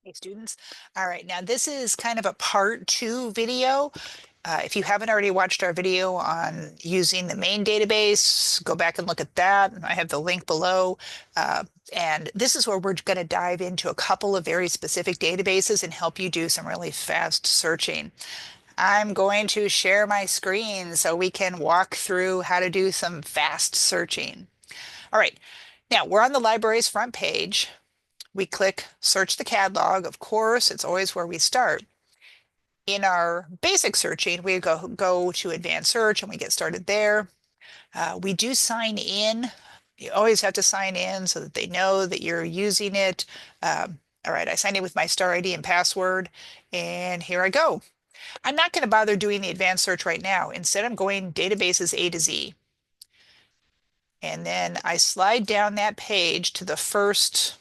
Hey students. All right, now this is kind of a part two video. If you haven't already watched our video on using the main database, go back and look at that. I have the link below. Uh, and this is where we're going to dive into a couple of very specific databases and help you do some really fast searching. I'm going to share my screen so we can walk through how to do some fast searching. All right, now we're on the library's front page. We click search the catalog. Of course, it's always where we start. In our basic searching, we go to advanced search and we get started there. We do sign in. You always have to sign in so that they know that you're using it. All right, I signed in with my star ID and password, and here I go. I'm not going to bother doing the advanced search right now. Instead, I'm going databases A to Z. And then I slide down that page to the first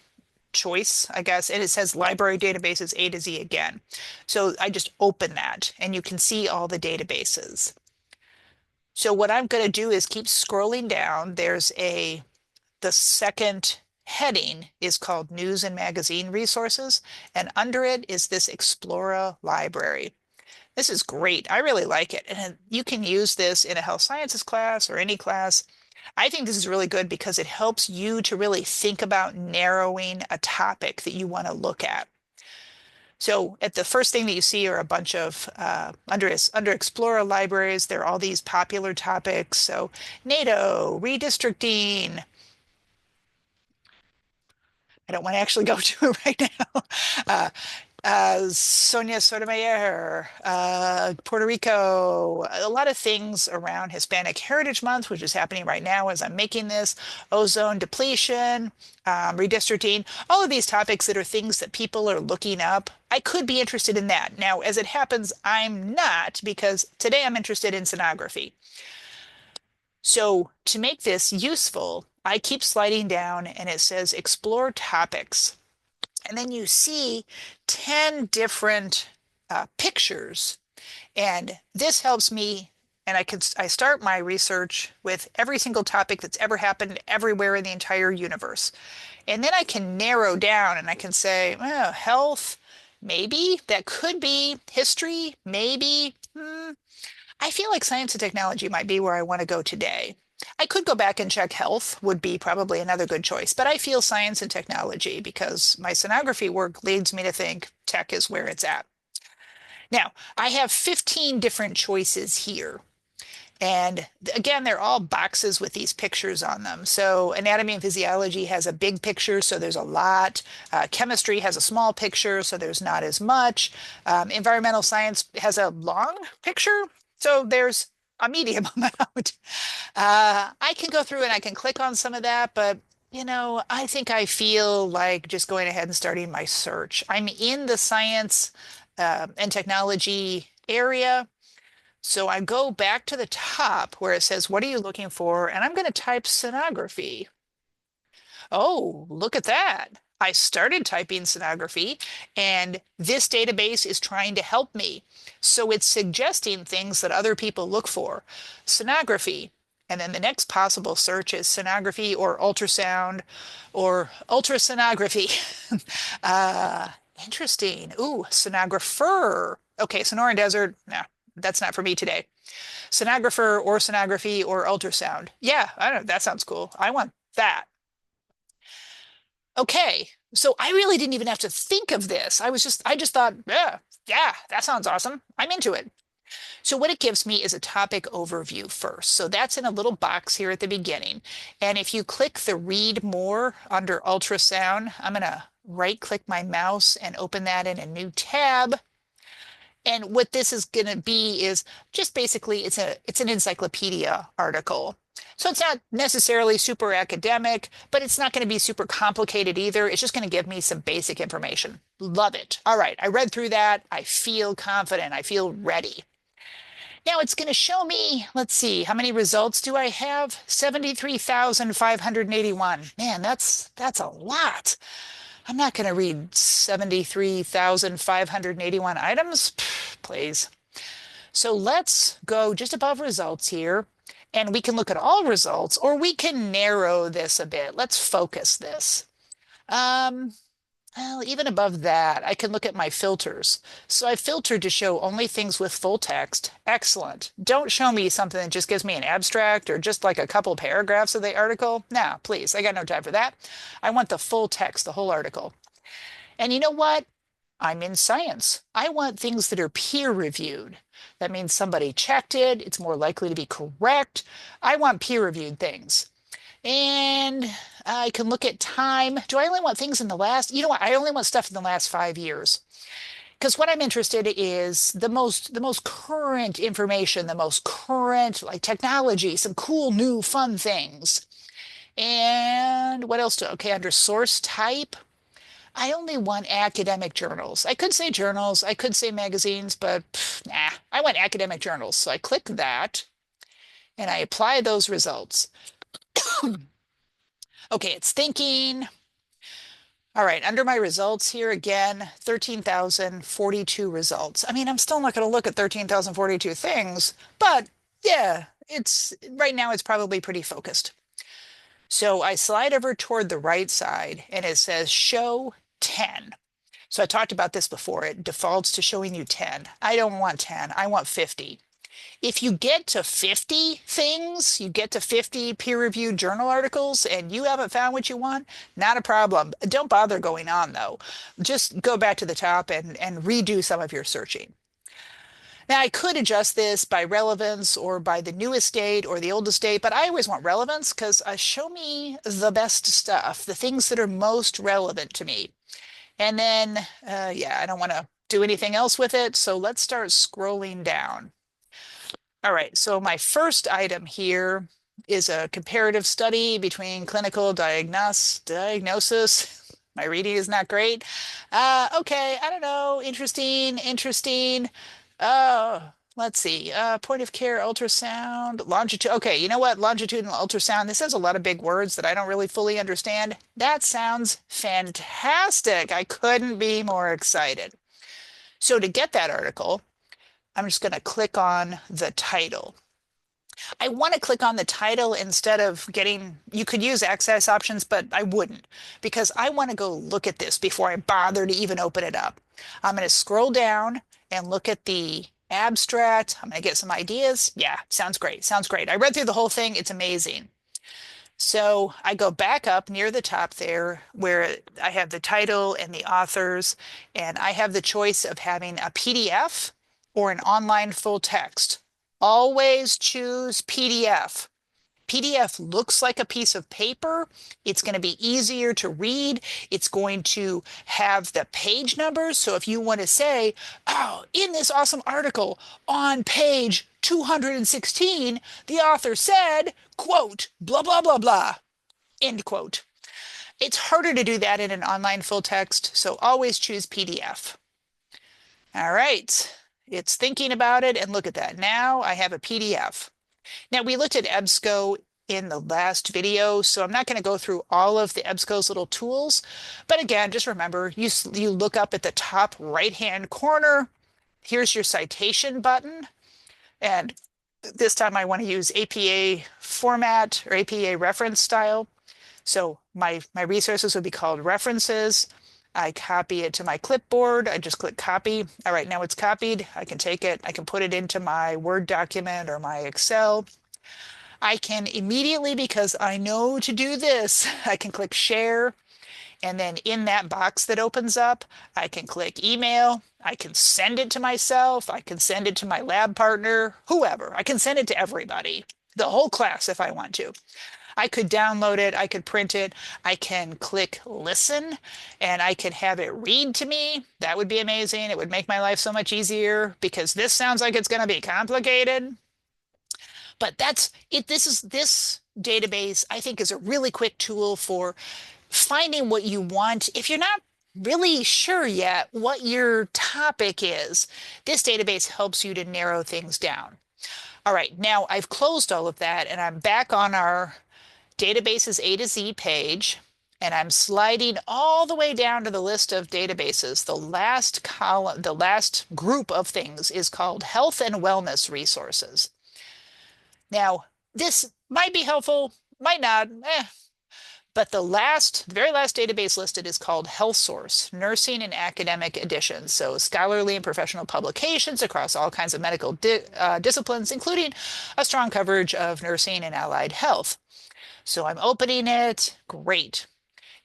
choice, I guess, and it says library databases A to Z again. So I just open that and you can see all the databases. So what I'm going to do is keep scrolling down. The second heading is called News and Magazine Resources, and under it is this Explora library. This is great. I really like it. And you can use this in a health sciences class or any class. I think this is really good because it helps you to really think about narrowing a topic that you want to look at. So at the first thing that you see are a bunch of under Explorer libraries, there are all these popular topics. So NATO, redistricting. I don't want to actually go to it right now. Uh, Sonia Sotomayor, Puerto Rico, a lot of things around Hispanic Heritage Month, which is happening right now as I'm making this, ozone depletion, redistricting, all of these topics that are things that people are looking up. I could be interested in that. Now, as it happens, I'm not because today I'm interested in sonography. So to make this useful, I keep sliding down and it says explore topics. And then you see 10 different pictures. And this helps me. And I start my research with every single topic that's ever happened everywhere in the entire universe. And then I can narrow down and I can say, oh, health, maybe. That could be history, maybe. I feel like science and technology might be where I want to go today. I could go back and check health, would be probably another good choice, but I feel science and technology because my sonography work leads me to think tech is where it's at. Now, I have 15 different choices here. And again, they're all boxes with these pictures on them. So anatomy and physiology has a big picture, so there's a lot. Chemistry has a small picture, so there's not as much. Environmental science has a long picture, so there's a medium amount. I can go through and I can click on some of that, but I think I feel like just going ahead and starting my search. I'm in the science and technology area. So I go back to the top where it says, what are you looking for? And I'm going to type sonography. Oh, look at that. I started typing sonography, and this database is trying to help me. So it's suggesting things that other people look for. Sonography. And then the next possible search is sonography or ultrasound or ultrasonography. uh, Interesting. Ooh, sonographer. Okay, Sonoran Desert. Nah, that's not for me today. Sonographer or sonography or ultrasound. Yeah, I don't know. That sounds cool. I want that. Okay. So I really didn't even have to think of this. I just thought, yeah, that sounds awesome. I'm into it. So what it gives me is a topic overview first. So that's in a little box here at the beginning. And if you click the read more under ultrasound, I'm going to right click my mouse and open that in a new tab. And what this is going to be is just basically it's an encyclopedia article. So it's not necessarily super academic, but it's not going to be super complicated either. It's just going to give me some basic information. Love it. All right, I read through that. I feel confident. I feel ready. Now it's going to show me, let's see, how many results do I have? 73,581. Man, that's a lot. I'm not going to read 73,581 items. Please. So let's go just above results here, and we can look at all results, or we can narrow this a bit. Let's focus this. Um, Well, even above that, I can look at my filters. So I filtered to show only things with full text. Excellent. Don't show me something that just gives me an abstract or just like a couple paragraphs of the article. No, please, I got no time for that. I want the full text, the whole article. And you know what? I'm in science. I want things that are peer reviewed. That means somebody checked it. It's more likely to be correct. I want peer reviewed things. And I can look at time. Do I only want things in the last, you know what? I only want stuff in the last 5 years. Because what I'm interested in is the most current information, the most current like technology, some cool new fun things. And what else do, okay, under source type, I only want academic journals. I could say journals, I could say magazines, but nah, I want academic journals. So I click that and I apply those results. Okay, it's thinking. All right, under my results here again, 13,042 results. I mean, I'm still not going to look at 13,042 things, but yeah, it's right now it's probably pretty focused. So I slide over toward the right side and it says show 10. So I talked about this before. It defaults to showing you 10. I don't want 10. I want 50. If you get to 50 things, you get to 50 peer-reviewed journal articles and you haven't found what you want, not a problem. Don't bother going on though. Just go back to the top and redo some of your searching. Now, I could adjust this by relevance or by the newest date or the oldest date, but I always want relevance because show me the best stuff, the things that are most relevant to me. And then, yeah, I don't want to do anything else with it. So let's start scrolling down. All right, so my first item here is a comparative study between clinical diagnosis. My reading is not great. Okay, I don't know. Interesting, interesting. Let's see. Point of care ultrasound, longitude. Okay, you know what? Longitudinal ultrasound. This has a lot of big words that I don't really fully understand. That sounds fantastic. I couldn't be more excited. So to get that article, I'm just going to click on the title. I want to click on the title instead of getting, you could use access options, but I wouldn't because I want to go look at this before I bother to even open it up. I'm going to scroll down and look at the abstract. I'm going to get some ideas. Yeah, sounds great. Sounds great. I read through the whole thing. It's amazing. So I go back up near the top there where I have the title and the authors, and I have the choice of having a PDF or an online full text. Always choose PDF. PDF looks like a piece of paper. It's going to be easier to read. It's going to have the page numbers. So if you want to say, oh, in this awesome article on page 216, the author said, quote, blah, blah, blah, blah, end quote. It's harder to do that in an online full text, so always choose PDF. All right, it's thinking about it, and look at that. Now I have a PDF. Now, we looked at EBSCO in the last video, so I'm not going to go through all of the EBSCO's little tools. But again, just remember, you look up at the top right-hand corner. Here's your citation button. And this time I want to use APA format or APA reference style. So my resources would be called references. I copy it to my clipboard. I just click copy. All right, now it's copied. I can take it. I can put it into my Word document or my Excel. I can immediately, because I know to do this, I can click share. And then in that box that opens up, I can click email. I can send it to myself. I can send it to my lab partner, whoever. I can send it to everybody, the whole class if I want to. I could download it. I could print it. I can click listen and I can have it read to me. That would be amazing. It would make my life so much easier because this sounds like it's going to be complicated. But that's it. This database, I think, is a really quick tool for finding what you want. If you're not really sure yet what your topic is, this database helps you to narrow things down. All right, now I've closed all of that and I'm back on our databases A to Z page, and I'm sliding all the way down to the list of databases. The last column, the last group of things is called health and wellness resources. Now, this might be helpful, might not. But the very last database listed is called Health Source, Nursing and Academic Editions. So scholarly and professional publications across all kinds of medical disciplines, including a strong coverage of nursing and allied health. So I'm opening it. Great.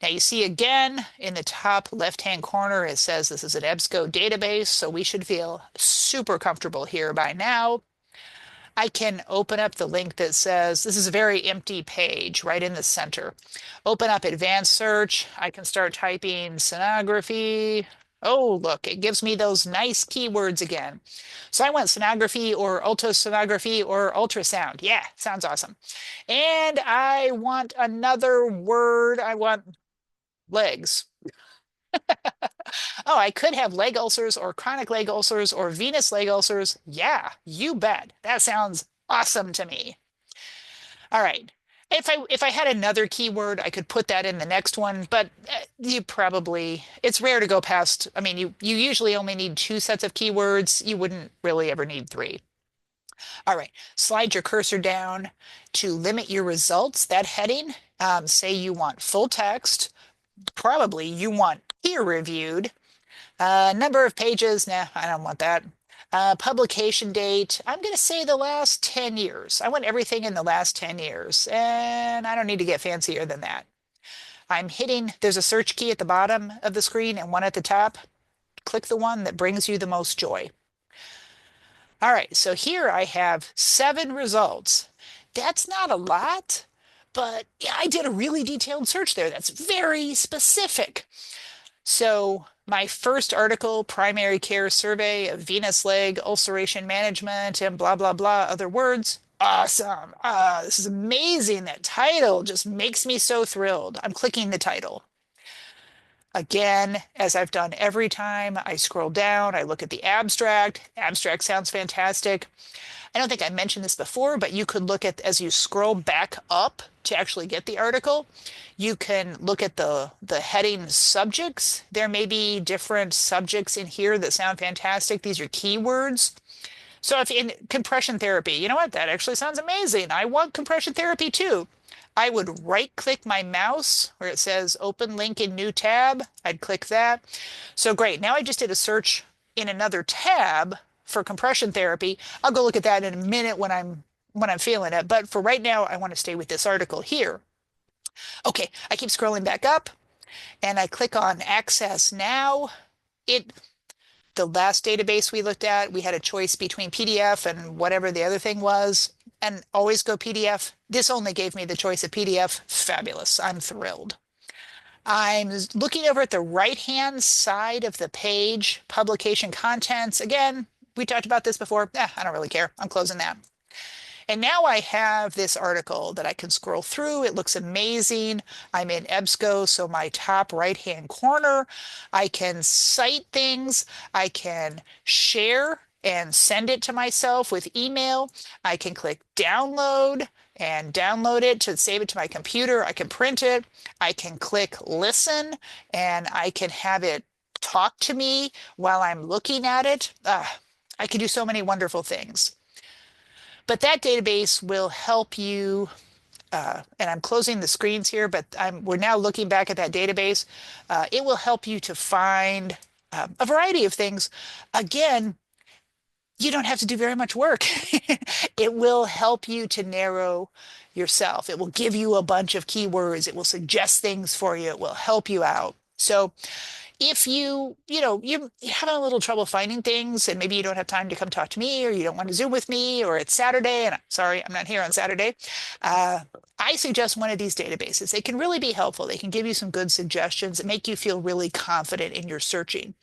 Now you see again in the top left-hand corner, it says this is an EBSCO database, so we should feel super comfortable here by now. I can open up the link that says this is a very empty page right in the center. Open up advanced search. I can start typing sonography. Oh, look, it gives me those nice keywords again. So I want sonography or ultrasonography or ultrasound. Yeah, sounds awesome. And I want another word. I want legs. Oh, I could have leg ulcers or chronic leg ulcers or venous leg ulcers. Yeah, you bet. That sounds awesome to me. All right. If I had another keyword, I could put that in the next one, but you probably it's rare to go past. I mean, you usually only need two sets of keywords. You wouldn't really ever need three. All right. Slide your cursor down to limit your results. That heading, say you want full text, probably you want peer reviewed. Number of pages, nah, I don't want that. Publication date, I'm going to say the last 10 years. I want everything in the last 10 years, and I don't need to get fancier than that. There's a search key at the bottom of the screen and one at the top. Click the one that brings you the most joy. All right, so here I have 7 results. That's not a lot, but yeah, I did a really detailed search there. That's very specific. So my first article, Primary Care Survey of Venous Leg Ulceration Management and blah, blah, blah, other words. Awesome. This is amazing. That title just makes me so thrilled. I'm clicking the title. Again, as I've done every time, I scroll down, I look at the abstract. Abstract sounds fantastic. I don't think I mentioned this before, but you could look at, as you scroll back up to actually get the article, you can look at the heading subjects. There may be different subjects in here that sound fantastic. These are keywords. So if in compression therapy, you know what? That actually sounds amazing. I want compression therapy too. I would right click my mouse where it says open link in new tab. I'd click that. So great. Now I just did a search in another tab for compression therapy. I'll go look at that in a minute when I'm feeling it. But for right now, I want to stay with this article here. Okay, I keep scrolling back up and I click on Access Now. The last database we looked at, we had a choice between PDF and whatever the other thing was, and always go PDF. This only gave me the choice of PDF. Fabulous. I'm thrilled. I'm looking over at the right-hand side of the page, publication contents. Again, we talked about this before. I don't really care. I'm closing that. And now I have this article that I can scroll through. It looks amazing. I'm in EBSCO, so my top right-hand corner, I can cite things. I can share and send it to myself with email. I can click download and download it to save it to my computer. I can print it. I can click listen and I can have it talk to me while I'm looking at it. I can do so many wonderful things. But that database will help you, and I'm closing the screens here, but we're now looking back at that database. It will help you to find a variety of things. Again, you don't have to do very much work. It will help you to narrow yourself. It will give you a bunch of keywords. It will suggest things for you. It will help you out. So if you're having a little trouble finding things and maybe you don't have time to come talk to me or you don't want to Zoom with me or it's Saturday and I'm sorry, I'm not here on Saturday, I suggest one of these databases. They can really be helpful. They can give you some good suggestions and make you feel really confident in your searching.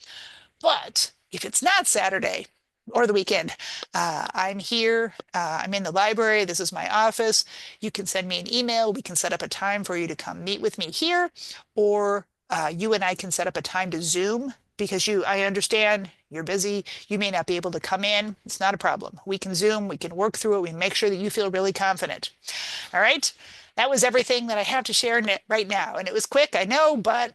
But if it's not Saturday or the weekend, I'm here. I'm in the library. This is my office. You can send me an email. We can set up a time for you to come meet with me here, or you and I can set up a time to Zoom because I understand you're busy. You may not be able to come in. It's not a problem. We can Zoom. We can work through it. We can make sure that you feel really confident. All right. That was everything that I have to share right now. And it was quick, I know, but